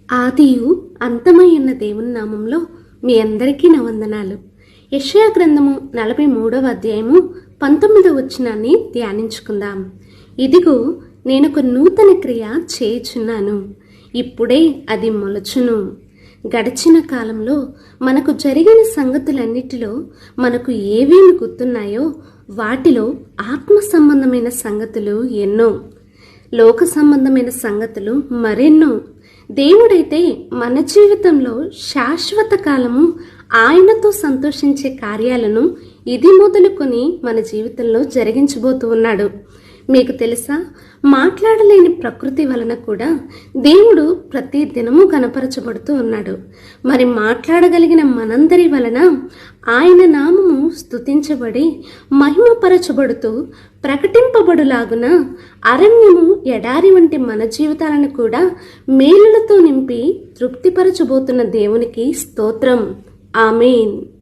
ఆదియు అంతమై ఉన్న దేవుని నామంలో మీ అందరికీ నా వందనాలు. యెషయా గ్రంథము 43వ అధ్యాయము 19వ వచనాన్ని ధ్యానించుకుందాం. ఇదిగో నేనొక నూతన క్రియ చేయుచున్నాను, ఇప్పుడే అది మొలచును. గడిచిన కాలంలో మనకు జరిగిన సంగతులన్నిటిలో మనకు ఏవేమి గుర్తున్నాయో వాటిలో ఆత్మ సంబంధమైన సంగతులు ఎన్నో, లోక సంబంధమైన సంగతులు మరెన్నో. దేవుడైతే మన జీవితంలో శాశ్వత కాలము ఆయనతో సంతోషించే కార్యాలను ఇది మొదలుకొని మన జీవితంలో జరిగించబోతూ ఉన్నాడు. మీకు తెలుసా, మాట్లాడలేని ప్రకృతి వలన కూడా దేవుడు ప్రతి దినము కనపరచబడుతూ ఉన్నాడు. మరి మాట్లాడగలిగిన మనందరి వలన ఆయన నామము స్తుతించబడి మహిమపరచబడుతూ ప్రకటింపబడులాగున అరణ్యము ఎడారి వంటి మన జీవితాలను కూడా మేలులతో నింపి తృప్తిపరచబోతున్న దేవునికి స్తోత్రం. ఆమేన్.